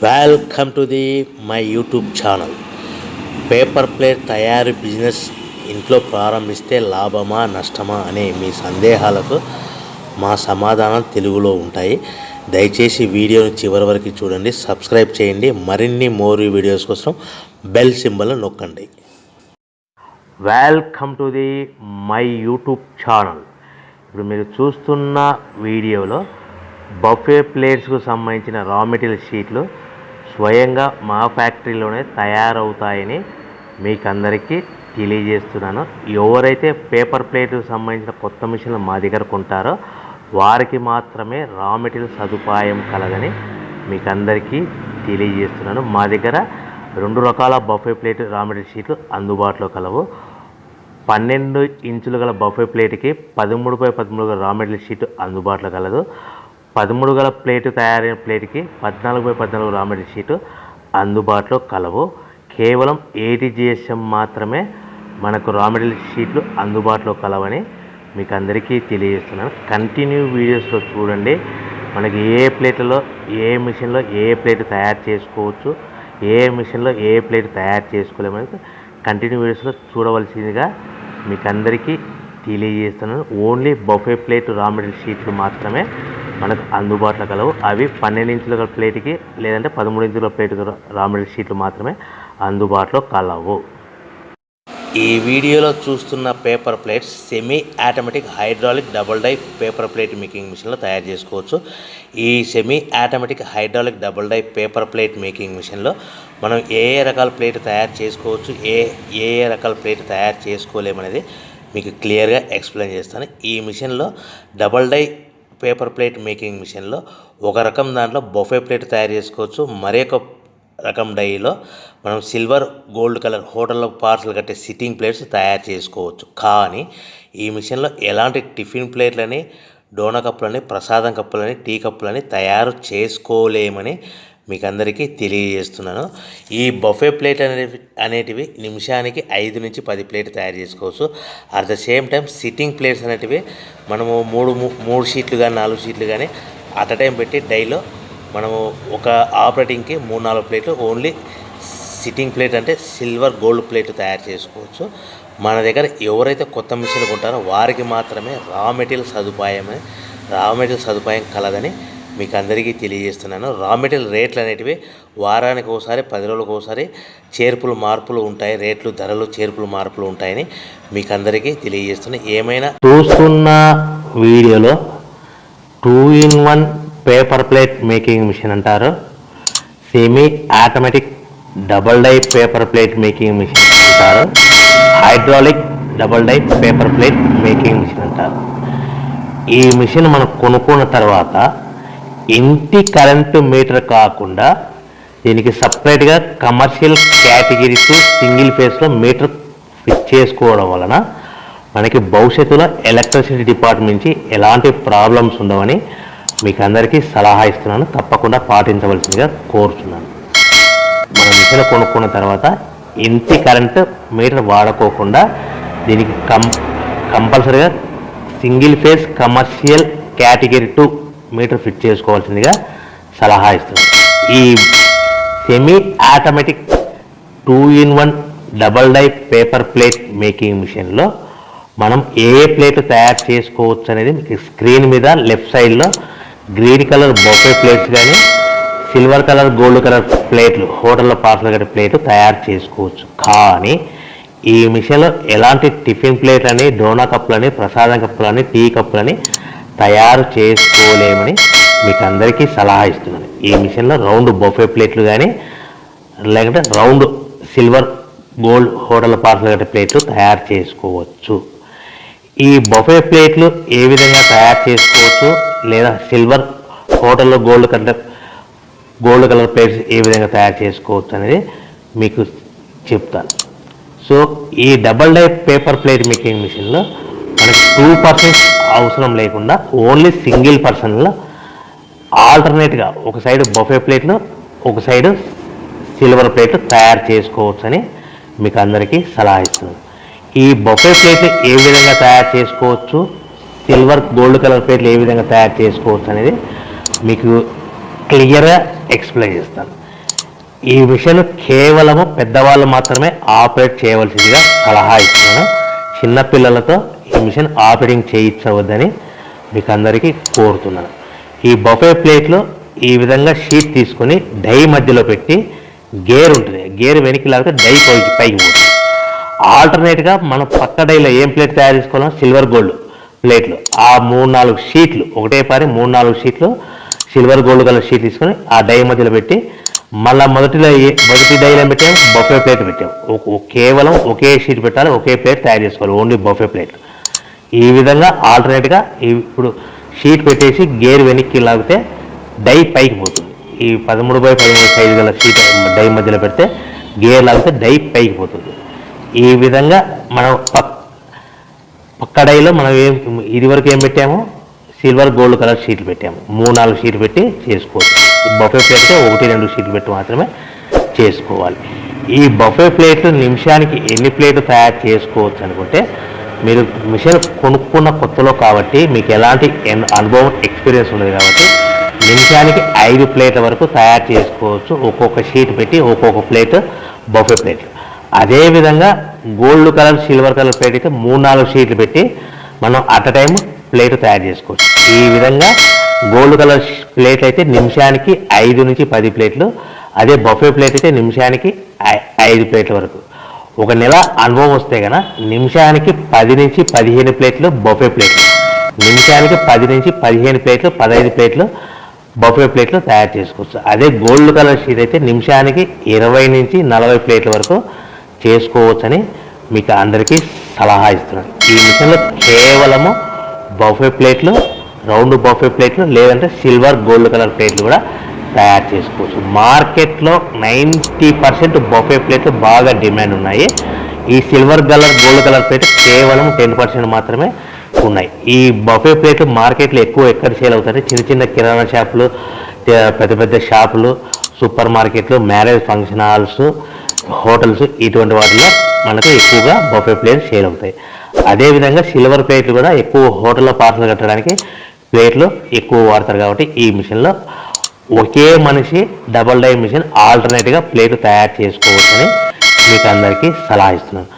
Welcome to the my YouTube channel. Paper plate తయారీ business ఇంట్లో ప్రారంభిస్తే లాభమా నష్టమా అనే మీ సందేహాలకు మా సమాధానం తెలుగులో ఉంటాయి. దయచేసి వీడియోని చివరి వరకు చూడండి, సబ్స్క్రైబ్ చేయండి. మరిన్ని వీడియోస్ కోసం బెల్ సింబల్ నొక్కండి. Welcome to the my YouTube channel. ఇప్పుడు మీరు చూస్తున్న వీడియోలో బఫే ప్లేట్స్కు సంబంధించిన రా మెటీరియల్ షీట్లు స్వయంగా మా ఫ్యాక్టరీలోనే తయారవుతాయని మీకు అందరికీ తెలియజేస్తున్నాను. ఎవరైతే పేపర్ ప్లేట్కు సంబంధించిన కొత్త మిషన్లు మా దగ్గర కొంటారో వారికి మాత్రమే రా మెటీరియల్ సదుపాయం కలదని మీకు అందరికీ తెలియజేస్తున్నాను. మా దగ్గర 2 రకాల బఫే ప్లేట్ రా మెటీరియల్ షీట్లు అందుబాటులో కలవు. 12 ఇంచులు గల బఫే ప్లేట్కి 13x13 గల రా మెటీరియల్ షీట్ అందుబాటులో కలదు. 13 గల ప్లేటు తయారైన ప్లేట్కి 14x14 రా మెటీరియల్ షీటు అందుబాటులో కలవు. కేవలం 80 GSM మాత్రమే మనకు రా మెటీరియల్ షీట్లు అందుబాటులో కలవని మీకు అందరికీ తెలియజేస్తున్నాను. కంటిన్యూ వీడియోస్లో చూడండి. మనకి ఏ ప్లేట్లలో ఏ మిషన్లో ఏ ప్లేట్ తయారు చేసుకోవచ్చు, ఏ మిషన్లో ఏ ప్లేట్ తయారు చేసుకోలేమని కంటిన్యూ వీడియోస్లో చూడవలసిందిగా మీకు అందరికీ తెలియజేస్తున్నాను. Only buffet plate raw material షీట్లు మాత్రమే మనకు అందుబాటులో కలవు. అవి 12 ఇంచుల ప్లేట్కి లేదంటే 13 ఇంచుల ప్లేట్ రా మెటీరియల్ షీట్లు మాత్రమే అందుబాటులో కలవు. ఈ వీడియోలో చూస్తున్న paper plates semi automatic hydraulic double die paper plate making మిషన్లో తయారు చేసుకోవచ్చు. ఈ semi automatic hydraulic double die paper plate making మిషన్లో మనం ఏ రకాల ప్లేట్ తయారు చేసుకోవచ్చు, ఏ రకాల ప్లేట్ తయారు చేసుకోలేమనేది మీకు క్లియర్గా ఎక్స్ప్లెయిన్ చేస్తాను. ఈ మిషన్లో double die paper plate making మిషన్లో ఒక రకం దాంట్లో బఫే ప్లేట్ తయారు చేసుకోవచ్చు. మరొక రకం డైలో మనం సిల్వర్ గోల్డ్ కలర్ హోటల్లో పార్సల్ కట్టే సిట్టింగ్ ప్లేట్స్ తయారు చేసుకోవచ్చు. కానీ ఈ మిషన్లో ఎలాంటి టిఫిన్ ప్లేట్లని, డోనా కప్పులని, ప్రసాదం కప్పులని, టీ కప్పులని తయారు చేసుకోలేమని మీకు అందరికీ తెలియజేస్తున్నాను. ఈ బఫే ప్లేట్ అనేటివి నిమిషానికి 5 నుంచి 10 ప్లేట్ తయారు చేసుకోవచ్చు. At the same time sitting plates అనేటివి మనము 3 షీట్లు కానీ 4 షీట్లు కానీ అట్ అ టైం పెట్టి డైలో మనము ఒక ఆపరేటింగ్కి 3-4 ప్లేట్లు ఓన్లీ సిట్టింగ్ ప్లేట్ అంటే సిల్వర్ గోల్డ్ ప్లేట్ తయారు చేసుకోవచ్చు. మన దగ్గర ఎవరైతే కొత్త మిషన్లు కొంటారో వారికి మాత్రమే రా మెటీరియల్ సదుపాయం కలదని మీకు అందరికీ తెలియజేస్తున్నాను. రా మెటీరియల్ రేట్లు అనేటివి వారానికి ఒకసారి 10 రోజులకు ఒకసారి మార్పులు ఉంటాయి. రేట్లు ధరలు మార్పులు ఉంటాయని మీకు అందరికీ తెలియజేస్తున్నాను. ఏమైనా చూస్తున్న వీడియోలో 2-in-1 paper plate making machine అంటారు, semi automatic double die paper plate making machine అంటారు, hydraulic double die paper plate making machine అంటారు. ఈ మిషన్ మనం కొనుక్కున్న తర్వాత ఇంటి కరెంటు మీటర్ కాకుండా దీనికి సపరేట్గా కమర్షియల్ కేటగిరీస్ సింగిల్ ఫేస్లో మీటర్ ఫిట్ చేసుకోవడం వలన మనకి భవిష్యత్తులో ఎలక్ట్రిసిటీ డిపార్ట్మెంట్ నుంచి ఎలాంటి ప్రాబ్లమ్స్ ఉండవని మీకు అందరికీ సలహా ఇస్తున్నాను. తప్పకుండా పాటించవలసిందిగా కోరుతున్నాను. మనం మిషన్ కొనుక్కున్న తర్వాత ఇంటి కరెంటు మీటర్ వాడుకోకుండా దీనికి కంపల్సరీగా single phase commercial category 2 meter fit చేసుకోవాల్సిందిగా సలహా ఇస్తున్నాను. ఈ semi automatic 2-in-1 double die paper plate making మిషన్లో మనం ఏ ప్లేట్ తయారు చేసుకోవచ్చు అనేది మీకు స్క్రీన్ మీద లెఫ్ట్ సైడ్లో గ్రీన్ కలర్ బొఫే ప్లేట్స్ కానీ సిల్వర్ కలర్ గోల్డ్ కలర్ ప్లేట్లు హోటల్లో పార్సల్ కట్టే ప్లేట్లు తయారు చేసుకోవచ్చు. కానీ ఈ మిషన్లో ఎలాంటి టిఫిన్ ప్లేట్లని, డోనా కప్పులని, ప్రసాదం కప్పులని, టీ కప్పులని తయారు చేసుకోలేమని మీకు అందరికీ సలహా ఇస్తున్నాను. ఈ మిషన్లో రౌండ్ బొఫే ప్లేట్లు కానీ లేకుంటే round silver gold hotel parcel కట్టే ప్లేట్లు తయారు చేసుకోవచ్చు. ఈ బొఫే ప్లేట్లు ఏ విధంగా తయారు చేసుకోవచ్చు లేదా సిల్వర్ హోటల్లో గోల్డ్ కలర్ ప్లేట్స్ ఏ విధంగా తయారు చేసుకోవచ్చు అనేది మీకు చెప్తాను. సో ఈ double die paper plate making మిషన్లో మనకి 2 పర్సన్స్ అవసరం లేకుండా ఓన్లీ సింగిల్ పర్సన్లో ఆల్టర్నేట్గా ఒక సైడ్ బఫే ప్లేట్లు ఒక సైడ్ సిల్వర్ ప్లేట్లు తయారు చేసుకోవచ్చు అని మీకు అందరికీ సలహా ఇస్తున్నాను. ఈ బఫే ప్లేట్లు ఏ విధంగా తయారు చేసుకోవచ్చు, సిల్వర్ గోల్డ్ కలర్ ప్లేట్లు ఏ విధంగా తయారు చేసుకోవచ్చు అనేది మీకు క్లియర్గా ఎక్స్ప్లెయిన్ చేస్తాను. ఈ మిషన్ కేవలము పెద్దవాళ్ళు మాత్రమే ఆపరేట్ చేయవలసిందిగా సలహా ఇస్తున్నాను. చిన్నపిల్లలతో ఈ మిషన్ ఆపరేటింగ్ చేయించవద్దని మీకు అందరికీ కోరుతున్నాను. ఈ బఫే ప్లేట్లో ఈ విధంగా షీట్ తీసుకొని డై మధ్యలో పెట్టి గేర్ ఉంటుంది, గేర్ వెనక్కి లాగితే డై పైకి పోతుంది. ఆల్టర్నేట్గా మనం పక్క డైలో ఏం ప్లేట్ తయారు చేసుకోవాలో సిల్వర్ గోల్డ్ ప్లేట్లు ఆ 3-4 షీట్లు ఒకటే పారి 3-4 షీట్లు సిల్వర్ గోల్డ్ కలర్ షీట్ తీసుకొని ఆ డై మధ్యలో పెట్టి మళ్ళీ మొదటి డైలో పెట్టాము, బఫే ప్లేట్ పెట్టాము. కేవలం ఒకే షీట్ పెట్టాలి, ఒకే ప్లేట్ తయారు చేసుకోవాలి, ఓన్లీ బఫే ప్లేట్. ఈ విధంగా ఆల్టర్నేట్గా ఇప్పుడు షీట్ పెట్టేసి గేర్ వెనక్కి లాగితే డై పైకి పోతుంది. ఈ 13x13 సైజు గల షీట్ డై మధ్యలో పెడితే గేర్ లాగితే డై పైకి పోతుంది. ఈ విధంగా మనం పక్క డైలో మనం ఇదివరకు ఏం పెట్టాము, సిల్వర్ గోల్డ్ కలర్ షీట్లు పెట్టాము. 3-4 షీట్లు పెట్టి చేసుకోవచ్చు. బఫే ప్లేట్తో 1-2 షీట్లు పెట్టి మాత్రమే చేసుకోవాలి. ఈ బఫే ప్లేట్లు నిమిషానికి ఎన్ని ప్లేట్లు తయారు చేసుకోవచ్చు అనుకుంటే, మీరు మిషన్ కొనుక్కున్న కొత్తలో కాబట్టి మీకు ఎలాంటి అనుభవం ఎక్స్పీరియన్స్ ఉండదు కాబట్టి నిమిషానికి 5 ప్లేట్ల వరకు తయారు చేసుకోవచ్చు. ఒక్కొక్క షీట్ పెట్టి ఒక్కొక్క ప్లేట్ బఫే ప్లేట్లు. అదేవిధంగా gold colour silver colour plate అయితే 3-4 షీట్లు పెట్టి మనం అట్ టైం ప్లేట్ తయారు చేసుకోవచ్చు. ఈ విధంగా గోల్డ్ కలర్ ప్లేట్ అయితే నిమిషానికి 5 నుంచి 10 ప్లేట్లు, అదే బఫే ప్లేట్ అయితే నిమిషానికి 5 ప్లేట్ల వరకు. ఒక నెల అనుభవం వస్తే కనుక నిమిషానికి 10 నుంచి 15 ప్లేట్లు బఫే ప్లేట్లు, నిమిషానికి 10 నుంచి 15 ప్లేట్లు 15 ప్లేట్లు బఫే ప్లేట్లు తయారు చేసుకోవచ్చు. అదే గోల్డ్ కలర్ షీట్ అయితే నిమిషానికి 20 నుంచి 40 ప్లేట్ల వరకు చేసుకోవచ్చని మీకు అందరికీ సలహా ఇస్తున్నాను. ఈ మిషన్లో కేవలము బఫే ప్లేట్లు, రౌండ్ బఫే ప్లేట్లు లేదంటే సిల్వర్ గోల్డ్ కలర్ ప్లేట్లు కూడా తయారు చేసుకోవచ్చు. మార్కెట్లో 90% బఫే ప్లేట్లు బాగా డిమాండ్ ఉన్నాయి. ఈ silver colour gold colour plate కేవలం 10% మాత్రమే ఉన్నాయి. ఈ బఫే ప్లేట్లు మార్కెట్లో ఎక్కువ ఎక్కడ సేల్ అవుతాయి, చిన్న కిరాణా షాపులు, పెద్ద పెద్ద షాపులు, సూపర్ మార్కెట్లు, మ్యారేజ్ ఫంక్షన్ హాల్స్, హోటల్స్, ఇటువంటి వాటిలో మనకు ఎక్కువగా బఫే ప్లేట్లు సేల్ అవుతాయి. అదేవిధంగా సిల్వర్ ప్లేట్లు కూడా ఎక్కువ హోటల్లో పార్సల్ కట్టడానికి ప్లేట్లు ఎక్కువ వాడతారు కాబట్టి ఈ మిషన్లో ఒకే మనిషి డబల్ డై మిషన్ ఆల్టర్నేట్గా ప్లేట్లు తయారు చేసుకోవచ్చని మీకు అందరికీ సలహా ఇస్తున్నాను.